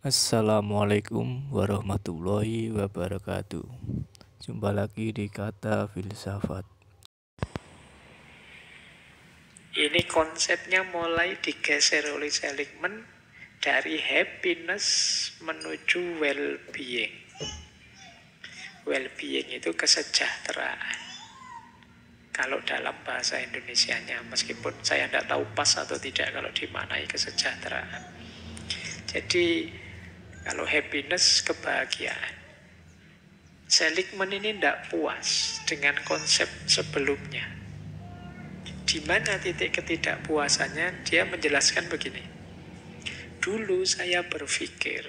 Assalamualaikum warahmatullahi wabarakatuh. Jumpa lagi di Kata Filsafat. Ini konsepnya mulai digeser oleh Seligman dari happiness menuju well-being. Well-being itu kesejahteraan. Kalau dalam bahasa Indonesianya, meskipun saya tidak tahu pas atau tidak kalau dimaknai kesejahteraan. Jadi, kalau happiness, kebahagiaan. Seligman ini tidak puas dengan konsep sebelumnya. Di mana titik ketidakpuasannya, dia menjelaskan begini. Dulu saya berpikir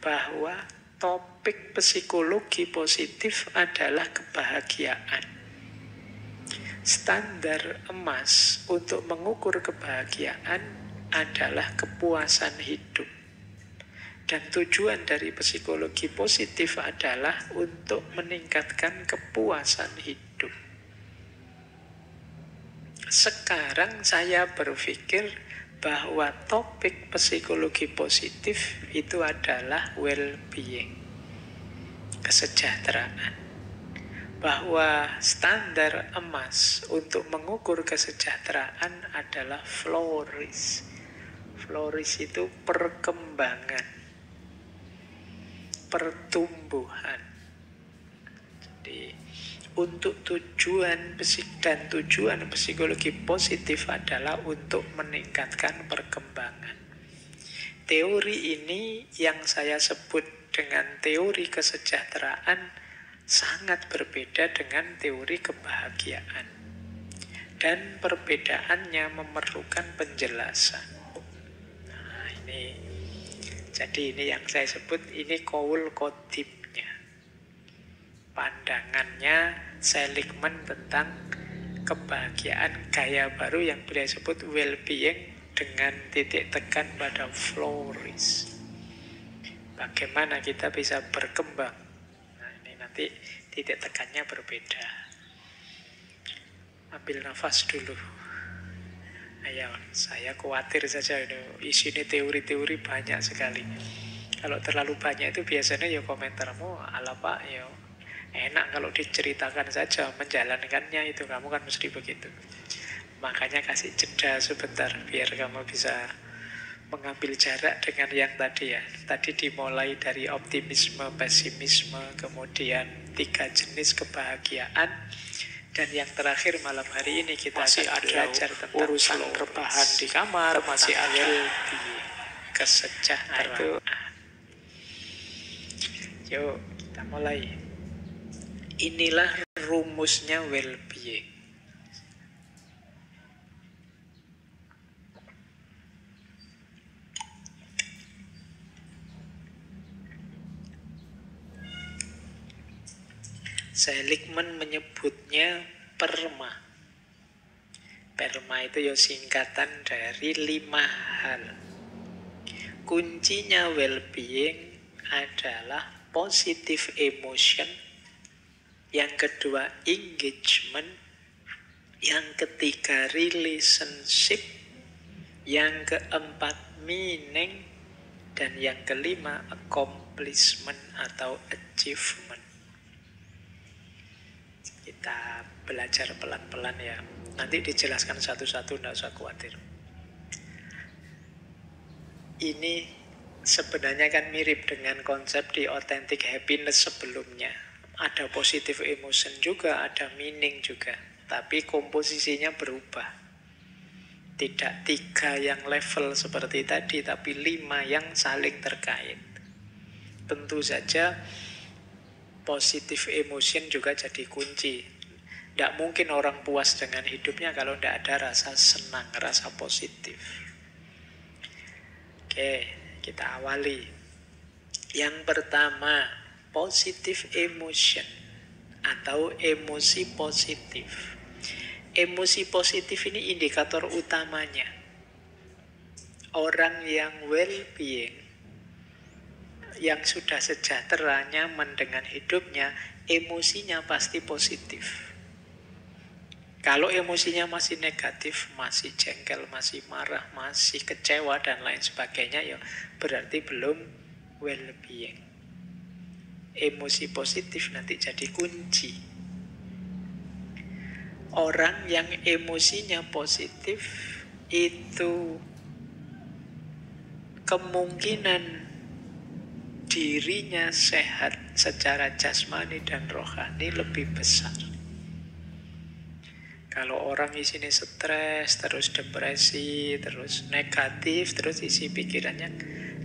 bahwa topik psikologi positif adalah kebahagiaan. Standar emas untuk mengukur kebahagiaan adalah kepuasan hidup. Dan tujuan dari psikologi positif adalah untuk meningkatkan kepuasan hidup. Sekarang saya berpikir bahwa topik psikologi positif itu adalah well-being, kesejahteraan. Bahwa standar emas untuk mengukur kesejahteraan adalah flourish. Flourish itu perkembangan, pertumbuhan. Jadi untuk tujuan psikologi positif adalah untuk meningkatkan perkembangan. Teori ini yang saya sebut dengan teori kesejahteraan sangat berbeda dengan teori kebahagiaan. Dan perbedaannya memerlukan penjelasan. Nah, jadi ini yang saya sebut, ini qaul qodimnya. Pandangannya Seligman tentang kebahagiaan, gaya baru yang beliau sebut well-being dengan titik tekan pada flourish. Bagaimana kita bisa berkembang. Nah, ini nanti titik tekannya berbeda. Ambil nafas dulu. Ayo, saya khawatir saja ini isinya teori-teori banyak sekali. Kalau terlalu banyak itu biasanya ya komentarmu ala pak ya enak kalau diceritakan saja, menjalankannya itu kamu kan mesti begitu. Makanya kasih jeda sebentar biar kamu bisa mengambil jarak dengan yang tadi ya. Tadi dimulai dari optimisme, pesimisme, kemudian 3 jenis kebahagiaan. Dan yang terakhir malam hari ini kita masih akan belajar tentang urusan rebahan di kamar, masih ada kesejahteraan. Yuk kita mulai. Inilah rumusnya well-being. Seligman menyebutnya PERMA. PERMA itu ya singkatan dari 5 hal. Kuncinya well-being adalah positive emotion, yang kedua engagement, yang ketiga relationship, yang keempat meaning, dan yang kelima accomplishment atau achievement. Kita belajar pelan-pelan ya. Nanti dijelaskan satu-satu, tidak usah khawatir. Ini sebenarnya kan mirip dengan konsep di authentic happiness sebelumnya. Ada positive emotion juga, ada meaning juga. Tapi komposisinya berubah. Tidak 3 yang level seperti tadi, tapi 5 yang saling terkait. Tentu saja positive emotion juga jadi kunci. Tidak mungkin orang puas dengan hidupnya kalau tidak ada rasa senang, rasa positif. Oke, kita awali. Yang pertama, positive emotion atau emosi positif. Emosi positif ini indikator utamanya. Orang yang well-being, yang sudah sejahtera, nyaman dengan hidupnya, emosinya pasti positif. Kalau emosinya masih negatif, masih jengkel, masih marah, masih kecewa, dan lain sebagainya, ya berarti belum well-being. Emosi positif nanti jadi kunci. Orang yang emosinya positif itu kemungkinan dirinya sehat secara jasmani dan rohani lebih besar. Kalau orang isinya stres, terus depresi, terus negatif, terus isi pikirannya,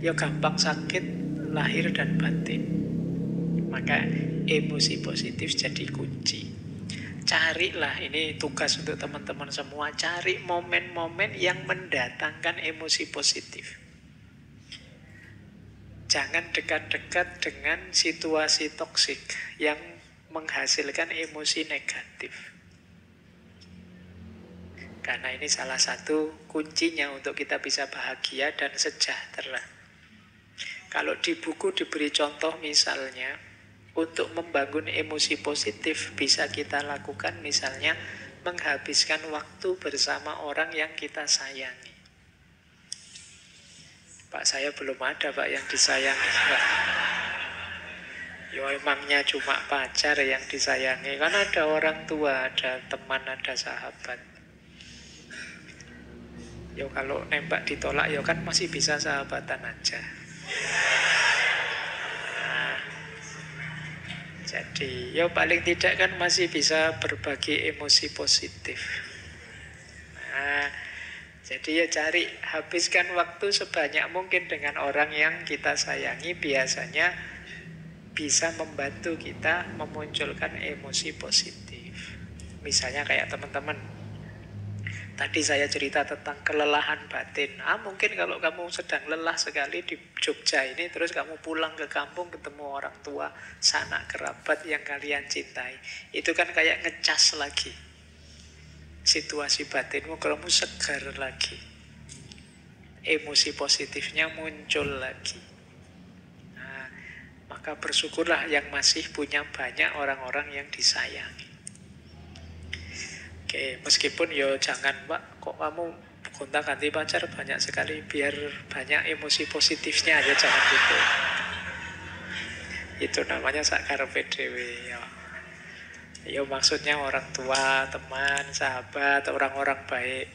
ya gampang sakit lahir dan batin. Maka emosi positif jadi kunci. Carilah, ini tugas untuk teman-teman semua, cari momen-momen yang mendatangkan emosi positif. Jangan dekat-dekat dengan situasi toksik yang menghasilkan emosi negatif. Karena ini salah satu kuncinya untuk kita bisa bahagia dan sejahtera. Kalau di buku diberi contoh misalnya, untuk membangun emosi positif bisa kita lakukan misalnya menghabiskan waktu bersama orang yang kita sayangi. Pak, saya belum ada Pak yang disayangi Pak. Ya emangnya cuma pacar yang disayangi. Kan ada orang tua, ada teman, ada sahabat. Ya kalau nembak ditolak ya kan masih bisa sahabatan aja. Nah, jadi ya paling tidak kan masih bisa berbagi emosi positif. Nah, jadi ya cari, habiskan waktu sebanyak mungkin dengan orang yang kita sayangi, biasanya bisa membantu kita memunculkan emosi positif. Misalnya kayak teman-teman, tadi saya cerita tentang kelelahan batin. Mungkin kalau kamu sedang lelah sekali di Jogja ini, terus kamu pulang ke kampung ketemu orang tua, sanak kerabat yang kalian cintai, itu kan kayak ngecas lagi situasi batinmu, kamu segar lagi, emosi positifnya muncul lagi. Nah, maka bersyukurlah yang masih punya banyak orang-orang yang disayangi. Oke, meskipun yo jangan Pak, kok kamu gonta-ganti pacar banyak sekali, biar banyak emosi positifnya aja, jangan gitu. Itu namanya sakarepe dhewe ya. Ya maksudnya orang tua, teman, sahabat, orang-orang baik.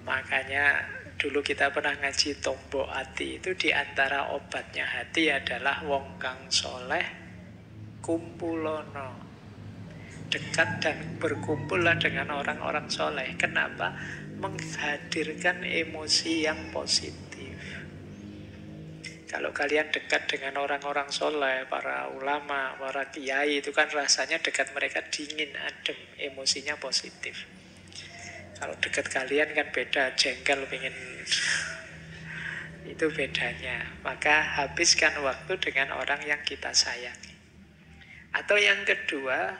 Makanya dulu kita pernah ngaji Tombok Ati, itu diantara obatnya hati adalah wong kang soleh kumpulono. Dekat dan berkumpullah dengan orang-orang soleh. Kenapa? Menghadirkan emosi yang positif. Kalau kalian dekat dengan orang-orang soleh, para ulama, para kiai, itu kan rasanya dekat mereka dingin, adem, emosinya positif. Kalau dekat kalian kan beda, jengkel, pengen itu bedanya. Maka habiskan waktu dengan orang yang kita sayangi. Atau yang kedua,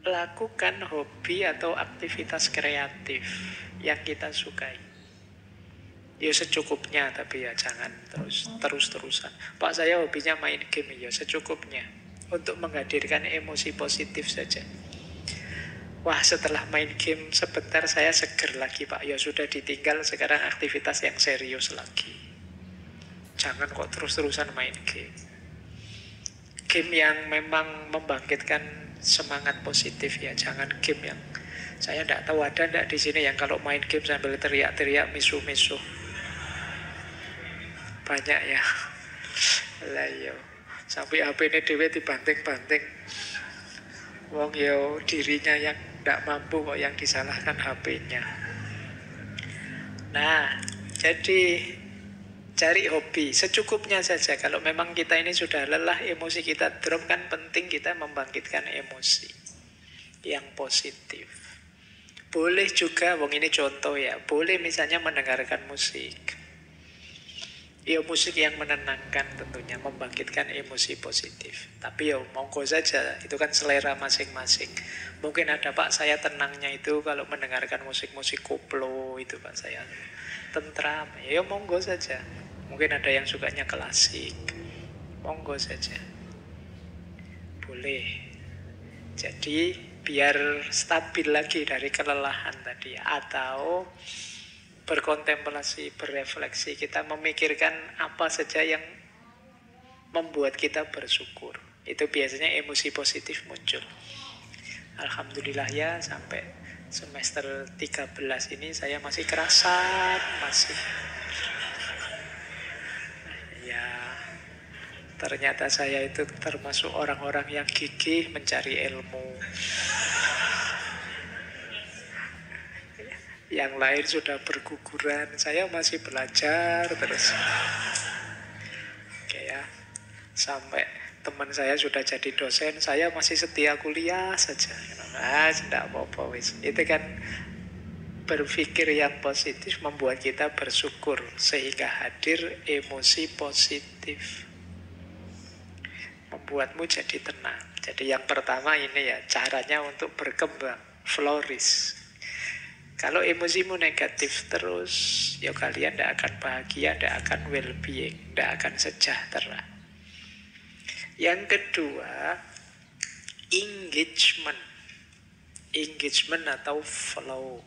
lakukan hobi atau aktivitas kreatif yang kita sukai. Ya secukupnya, tapi ya jangan terus-terusan. Pak, saya hobinya main game, ya secukupnya. Untuk menghadirkan emosi positif saja. Wah, setelah main game sebentar saya seger lagi Pak. Ya sudah, ditinggal, sekarang aktivitas yang serius lagi. Jangan kok terus-terusan main game. Game yang memang membangkitkan semangat positif ya. Jangan game yang, saya tidak tahu ada tidak di sini yang kalau main game sambil teriak-teriak misu-misu. Banyak ya. Lah yo, sampai HP ini dhewe dibanting-banting. Wong yo dirinya yang tidak mampu kok yang disalahkan HP-nya. Nah, jadi cari hobi secukupnya saja. Kalau memang kita ini sudah lelah, emosi kita drop, kan penting kita membangkitkan emosi yang positif. Boleh juga, wong ini contoh ya, boleh misalnya mendengarkan musik. Ya musik yang menenangkan tentunya, membangkitkan emosi positif. Tapi ya monggo saja, itu kan selera masing-masing. Mungkin ada Pak, saya tenangnya itu kalau mendengarkan musik-musik koplo itu Pak, saya tentram. Ya monggo saja. Mungkin ada yang sukanya klasik. Monggo saja. Boleh. Jadi biar stabil lagi dari kelelahan tadi. Atau berkontemplasi, berefleksi, kita memikirkan apa saja yang membuat kita bersyukur. Itu biasanya emosi positif muncul. Alhamdulillah ya, sampai semester 13 ini saya masih kerasan, masih ya, ternyata saya itu termasuk orang-orang yang gigih mencari ilmu. Yang lain sudah berguguran, saya masih belajar terus. Oke ya, sampai teman saya sudah jadi dosen, saya masih setia kuliah saja. Nah, tidak apa-apa wis. Itu kan berpikir yang positif membuat kita bersyukur sehingga hadir emosi positif. Membuatmu jadi tenang. Jadi yang pertama ini ya, caranya untuk berkembang, flourish. Kalau emosimu negatif terus, ya kalian tidak akan bahagia, tidak akan well-being, tidak akan sejahtera. Yang kedua, engagement. Engagement atau flow.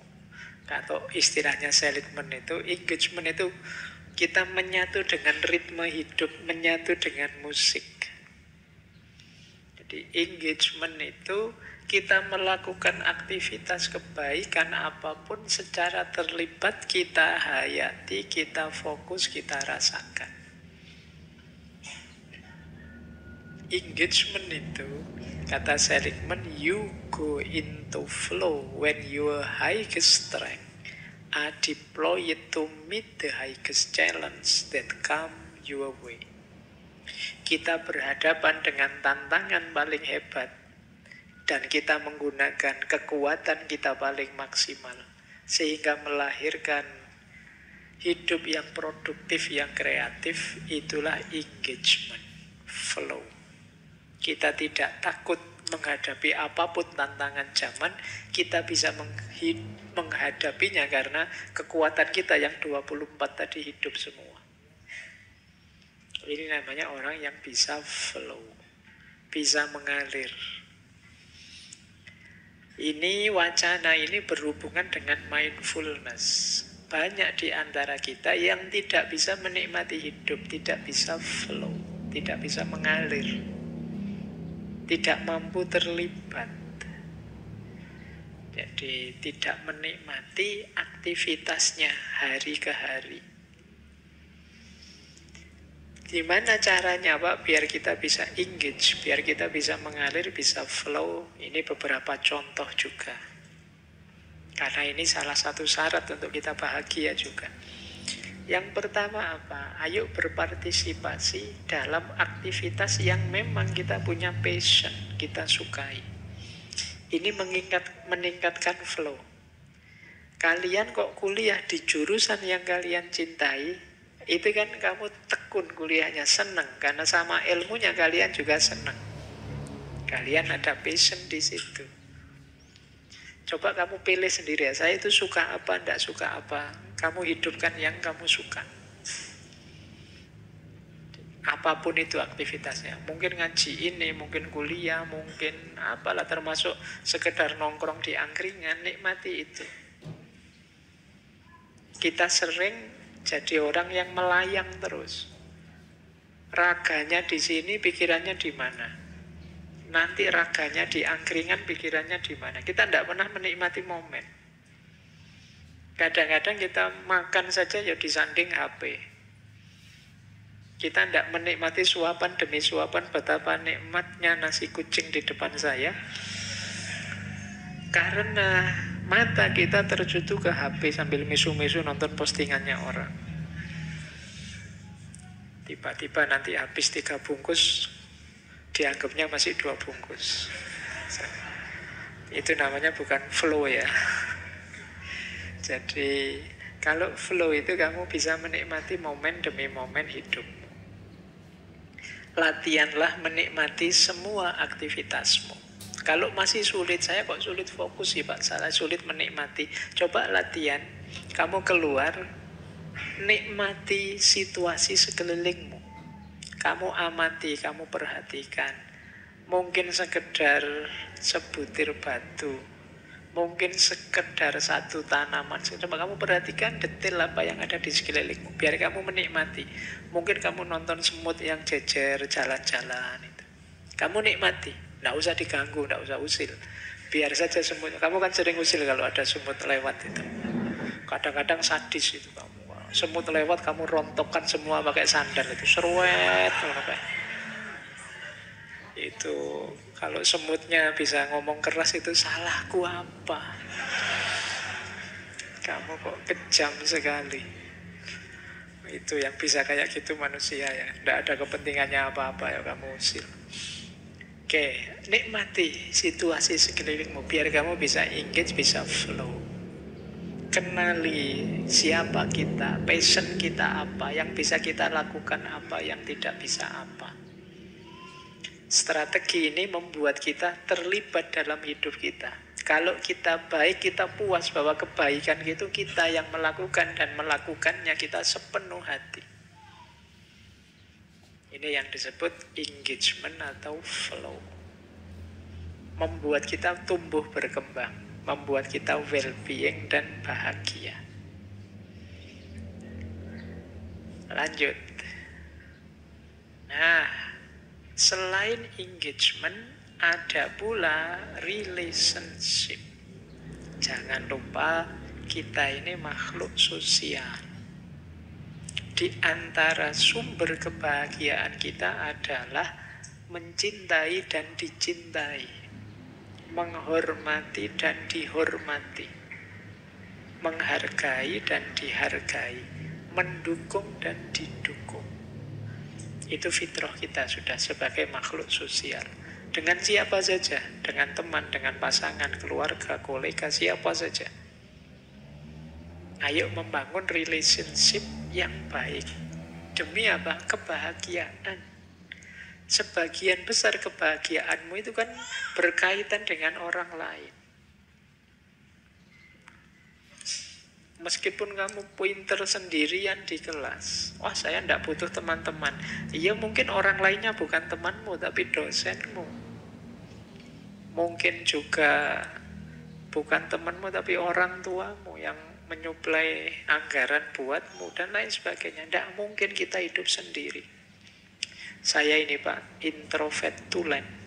Atau istilahnya seligman itu, engagement itu kita menyatu dengan ritme hidup, menyatu dengan musik. Jadi engagement itu kita melakukan aktivitas kebaikan apapun secara terlibat, kita hayati, kita fokus, kita rasakan. Engagement itu, kata Seligman, you go into flow when your highest strength are deployed to meet the highest challenge that come your way. Kita berhadapan dengan tantangan paling hebat dan kita menggunakan kekuatan kita paling maksimal sehingga melahirkan hidup yang produktif, yang kreatif. Itulah engagement, flow. Kita tidak takut menghadapi apapun tantangan zaman, kita bisa menghadapinya karena kekuatan kita yang 24 tadi hidup semua. Ini namanya orang yang bisa flow, bisa mengalir. Ini wacana ini berhubungan dengan mindfulness. Banyak di antara kita yang tidak bisa menikmati hidup, tidak bisa flow, tidak bisa mengalir, tidak mampu terlibat. Jadi tidak menikmati aktivitasnya hari ke hari. Gimana caranya Pak biar kita bisa engage, biar kita bisa mengalir, bisa flow? Ini beberapa contoh juga. Karena ini salah satu syarat untuk kita bahagia juga. Yang pertama apa? Ayo berpartisipasi dalam aktivitas yang memang kita punya passion, kita sukai. Ini meningkatkan flow. Kalian kok kuliah di jurusan yang kalian cintai, itu kan kamu tekun kuliahnya, senang. Karena sama ilmunya kalian juga senang. Kalian ada passion di situ. Coba kamu pilih sendiri ya, saya itu suka apa, tidak suka apa. Kamu hidupkan yang kamu suka. Apapun itu aktivitasnya. Mungkin ngaji ini, mungkin kuliah, mungkin apalah, termasuk sekedar nongkrong di angkringan, nikmati itu. Kita sering jadi orang yang melayang terus. Raganya di sini, pikirannya di mana? Nanti raganya di angkringan, pikirannya di mana? Kita tidak pernah menikmati momen. Kadang-kadang kita makan saja ya disanding HP. Kita tidak menikmati suapan demi suapan, betapa nikmatnya nasi kucing di depan saya. Karena mata kita tertuju ke HP sambil misu-misu nonton postingannya orang. Tiba-tiba nanti habis 3 bungkus, dianggapnya masih 2 bungkus. Itu namanya bukan flow ya. Jadi kalau flow itu kamu bisa menikmati momen demi momen hidup. Latihanlah menikmati semua aktivitasmu. Kalau masih sulit, saya kok sulit fokus sih Pak, saya sulit menikmati. Coba latihan, kamu keluar, nikmati situasi sekelilingmu. Kamu amati, kamu perhatikan. Mungkin sekedar sebutir batu, Mungkin sekedar satu tanaman. Coba kamu perhatikan detail apa yang ada di sekelilingmu. Biar kamu menikmati. Mungkin kamu nonton semut yang jejer jalan-jalan itu. Kamu nikmati. Nggak usah diganggu, nggak usah usil. Biar saja semut. Kamu kan sering usil kalau ada semut lewat itu. Kadang-kadang sadis itu kamu. Semut lewat kamu rontokkan semua pakai sandal itu. Seruet. Itu kalau semutnya bisa ngomong keras itu salahku apa? Kamu kok kejam sekali. Itu yang bisa kayak gitu manusia ya. Tidak ada kepentingannya apa-apa ya kamu usil. Oke, nikmati situasi sekelilingmu biar kamu bisa engage, bisa flow. Kenali siapa kita, passion kita apa, yang bisa kita lakukan apa, yang tidak bisa apa. Strategi ini membuat kita terlibat dalam hidup kita. Kalau kita baik, kita puas bahwa kebaikan itu kita yang melakukan dan melakukannya kita sepenuh hati. Ini yang disebut engagement atau flow. Membuat kita tumbuh berkembang, membuat kita well-being dan bahagia. Lanjut. Nah, selain engagement, ada pula relationship. Jangan lupa kita ini makhluk sosial. Di antara sumber kebahagiaan kita adalah mencintai dan dicintai, menghormati dan dihormati, menghargai dan dihargai, mendukung dan didukung. Itu fitrah kita sudah sebagai makhluk sosial. Dengan siapa saja, dengan teman, dengan pasangan, keluarga, kolega, siapa saja. Ayo membangun relationship yang baik. Demi apa? Kebahagiaan. Sebagian besar kebahagiaanmu itu kan berkaitan dengan orang lain. Meskipun kamu pinter sendirian di kelas, wah saya tidak butuh teman-teman. Iya mungkin orang lainnya bukan temanmu, tapi dosenmu. Mungkin juga bukan temanmu, tapi orang tuamu yang menyuplai anggaran buatmu dan lain sebagainya. Tidak mungkin kita hidup sendiri. Saya ini Pak, introvert tulen.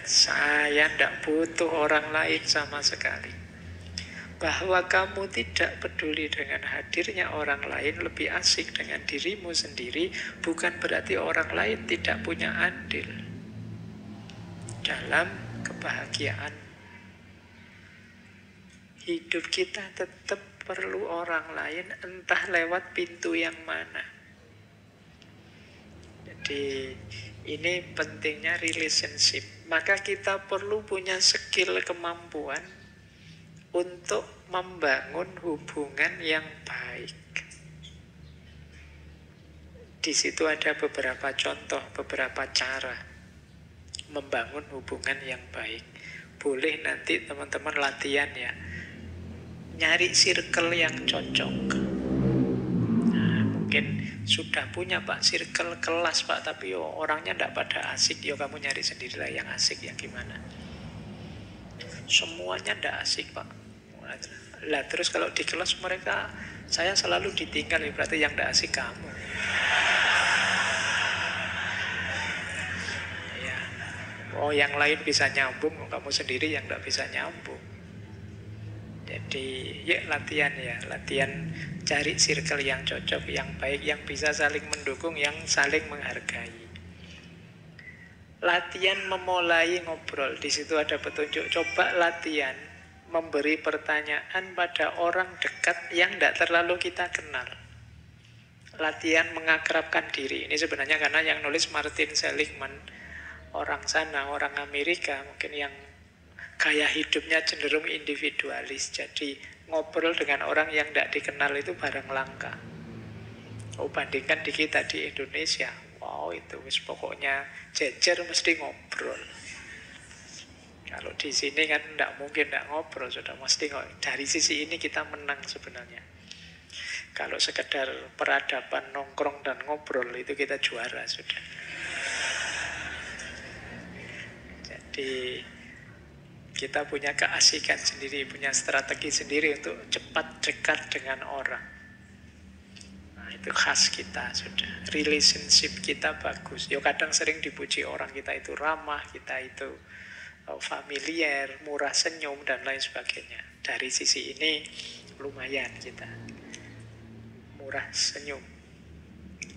Saya tidak butuh orang lain sama sekali. Bahwa kamu tidak peduli dengan hadirnya orang lain, lebih asik dengan dirimu sendiri, bukan berarti orang lain tidak punya andil dalam kebahagiaan. Hidup kita tetap perlu orang lain, entah lewat pintu yang mana. Jadi ini pentingnya relationship. Maka kita perlu punya skill, kemampuan untuk membangun hubungan yang baik. Di situ ada beberapa contoh, beberapa cara membangun hubungan yang baik. Boleh nanti teman-teman latihan ya. Nyari circle yang cocok. Mungkin sudah punya Pak circle kelas Pak, tapi orangnya tidak pada asik. Kamu nyari sendirilah yang asik ya gimana. Semuanya tidak asik Pak. Lah terus kalau di kelas mereka saya selalu ditinggal, berarti yang tidak asik kamu. Ya. Oh yang lain bisa nyambung, kamu sendiri yang tidak bisa nyambung. Jadi ya latihan cari circle yang cocok, yang baik, yang bisa saling mendukung, yang saling menghargai. Latihan memulai ngobrol, di situ ada petunjuk. Coba latihan memberi pertanyaan pada orang dekat yang tidak terlalu kita kenal. Latihan mengakrabkan diri. Ini sebenarnya karena yang nulis Martin Seligman, orang sana, orang Amerika, mungkin yang gaya hidupnya cenderung individualis. Jadi ngobrol dengan orang yang tidak dikenal itu barang langka. Bandingkan di kita di Indonesia, wow itu pokoknya jejer mesti ngobrol. Kalau di sini kan tidak mungkin tidak ngobrol, sudah mesti ngobrol. Dari sisi ini kita menang sebenarnya. Kalau sekedar peradaban nongkrong dan ngobrol itu kita juara sudah. Jadi kita punya keasikan sendiri, punya strategi sendiri untuk cepat dekat dengan orang. Nah, itu khas kita sudah. Relationship kita bagus. Ya kadang sering dipuji orang, kita itu ramah, kita itu familiar, murah senyum, dan lain sebagainya. Dari sisi ini lumayan kita. Murah senyum.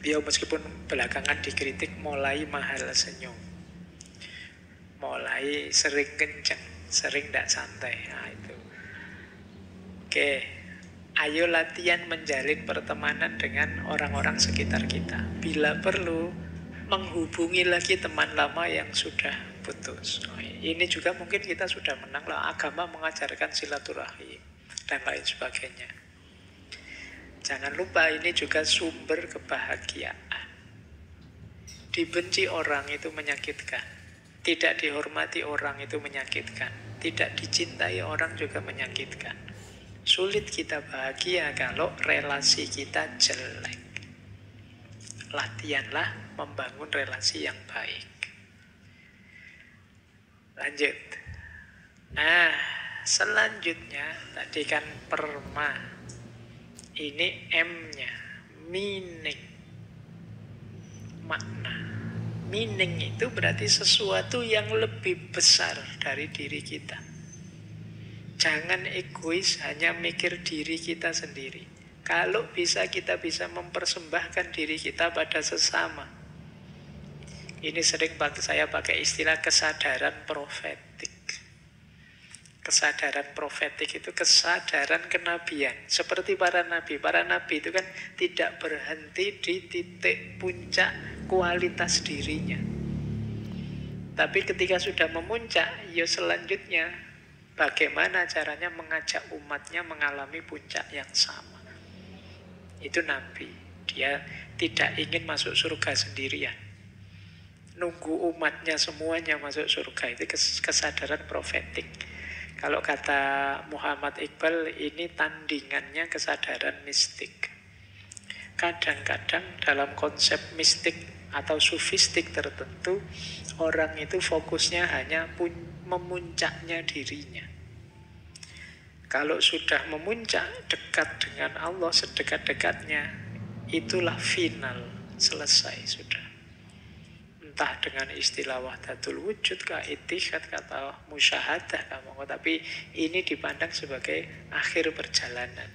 Dia meskipun belakangan dikritik mulai mahal senyum. Mulai sering kenceng, sering tidak santai. Nah, itu. Oke, ayo latihan menjalin pertemanan dengan orang-orang sekitar kita. Bila perlu, menghubungi lagi teman lama yang sudah putus. Oh, ini juga mungkin kita sudah menang lah. Agama mengajarkan silaturahim dan lain sebagainya. Jangan lupa ini juga sumber kebahagiaan. Dibenci orang itu menyakitkan. Tidak dihormati orang itu menyakitkan. Tidak dicintai orang juga menyakitkan. Sulit kita bahagia kalau relasi kita jelek. Latihanlah membangun relasi yang baik. Lanjut. Nah, selanjutnya tadi kan perma. Ini M-nya, meaning, makna. Meaning itu berarti sesuatu yang lebih besar dari diri kita. Jangan egois hanya mikir diri kita sendiri. Kalau bisa kita bisa mempersembahkan diri kita pada sesama. Ini sering saya pakai istilah kesadaran profetik. Kesadaran profetik itu kesadaran kenabian. Seperti para nabi. Para nabi itu kan tidak berhenti di titik puncak kualitas dirinya. Tapi ketika sudah memuncak, ya selanjutnya bagaimana caranya mengajak umatnya mengalami puncak yang sama. Itu nabi. Dia tidak ingin masuk surga sendirian. Nunggu umatnya semuanya masuk surga. Itu kesadaran profetik. Kalau kata Muhammad Iqbal, ini tandingannya kesadaran mistik. Kadang-kadang dalam konsep mistik atau sufistik tertentu, orang itu fokusnya hanya memuncaknya dirinya. Kalau sudah memuncak dekat dengan Allah sedekat-dekatnya, itulah final, selesai sudah. Entah dengan istilah wahdatul wujud, kah itihad, kata musyahadah, tapi ini dipandang sebagai akhir perjalanan.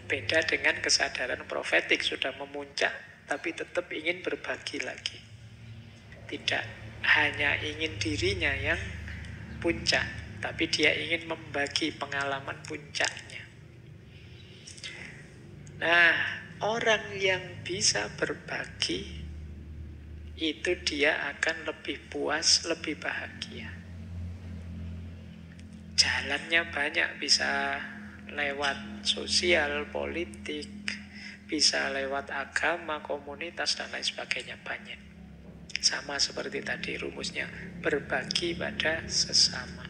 Beda dengan kesadaran profetik, sudah memuncak tapi tetap ingin berbagi lagi. Tidak hanya ingin dirinya yang puncak, tapi dia ingin membagi pengalaman puncaknya. Nah, orang yang bisa berbagi itu dia akan lebih puas, lebih bahagia. Jalannya banyak, bisa lewat sosial, politik, bisa lewat agama, komunitas, dan lain sebagainya, banyak. Sama seperti tadi rumusnya, berbagi pada sesama.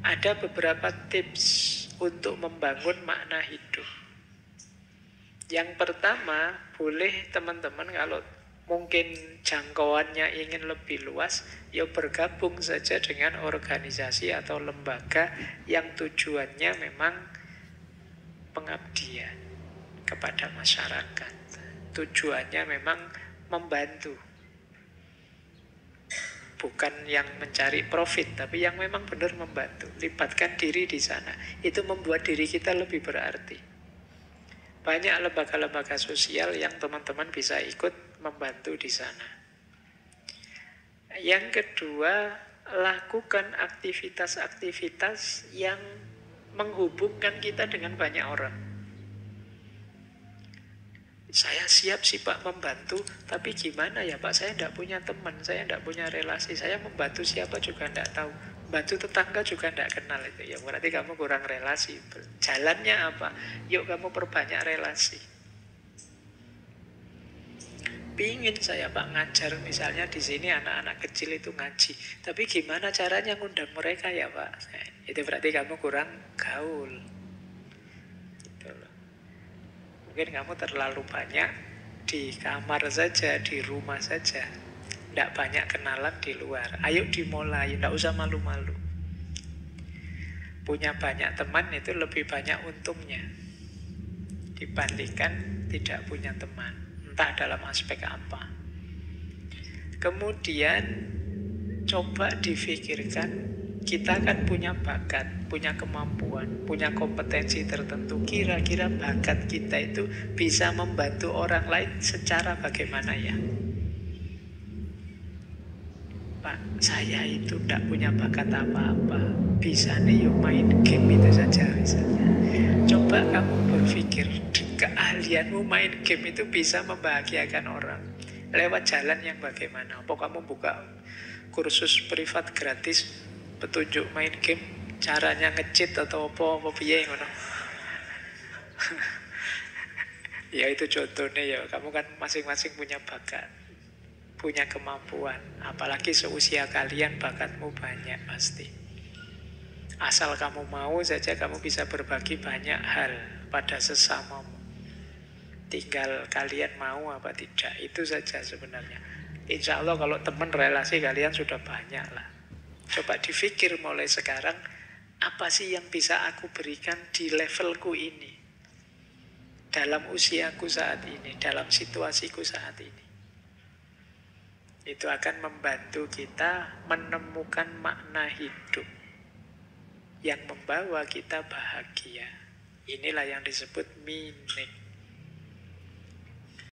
Ada beberapa tips untuk membangun makna hidup. Yang pertama, boleh teman-teman kalau mungkin jangkauannya ingin lebih luas, ya bergabung saja dengan organisasi atau lembaga yang tujuannya memang pengabdian kepada masyarakat. Tujuannya memang membantu. Bukan yang mencari profit, tapi yang memang benar membantu. Libatkan diri di sana. Itu membuat diri kita lebih berarti. Banyak lembaga-lembaga sosial yang teman-teman bisa ikut membantu di sana. Yang kedua, lakukan aktivitas-aktivitas yang menghubungkan kita dengan banyak orang. Saya siap sih Pak membantu, tapi gimana ya Pak, saya tidak punya teman, saya tidak punya relasi, saya membantu siapa juga tidak tahu, bantu tetangga juga tidak kenal, itu ya berarti kamu kurang relasi. Jalannya apa? Yuk kamu perbanyak relasi. Pingin saya Pak ngajar misalnya di sini anak-anak kecil itu ngaji, tapi gimana caranya ngundang mereka ya Pak? Itu berarti kamu kurang gaul. Mungkin kamu terlalu banyak di kamar saja, di rumah saja. Tidak banyak kenalan di luar. Ayo dimulai, tidak usah malu-malu. Punya banyak teman itu lebih banyak untungnya dibandingkan tidak punya teman, entah dalam aspek apa. Kemudian coba difikirkan, kita kan punya bakat, punya kemampuan, punya kompetensi tertentu. Kira-kira bakat kita itu bisa membantu orang lain secara bagaimana ya? Pak, saya itu tidak punya bakat apa-apa. Bisa nih yuk main game itu saja misalnya. Coba kamu berpikir, keahlianmu main game itu bisa membahagiakan orang. Lewat jalan yang bagaimana? Apa kamu buka kursus privat gratis, petunjuk main game, caranya nge-cheat atau apa piye ngono. Ya itu contohnya ya, kamu kan masing-masing punya bakat, punya kemampuan. Apalagi seusia kalian bakatmu banyak pasti. Asal kamu mau saja kamu bisa berbagi banyak hal pada sesamamu. Tinggal kalian mau apa tidak, itu saja sebenarnya. Insya Allah kalau teman relasi kalian sudah banyak lah. Coba dipikir mulai sekarang, apa sih yang bisa aku berikan di levelku ini, dalam usiaku saat ini, dalam situasiku saat ini. Itu akan membantu kita menemukan makna hidup yang membawa kita bahagia. Inilah yang disebut meaning.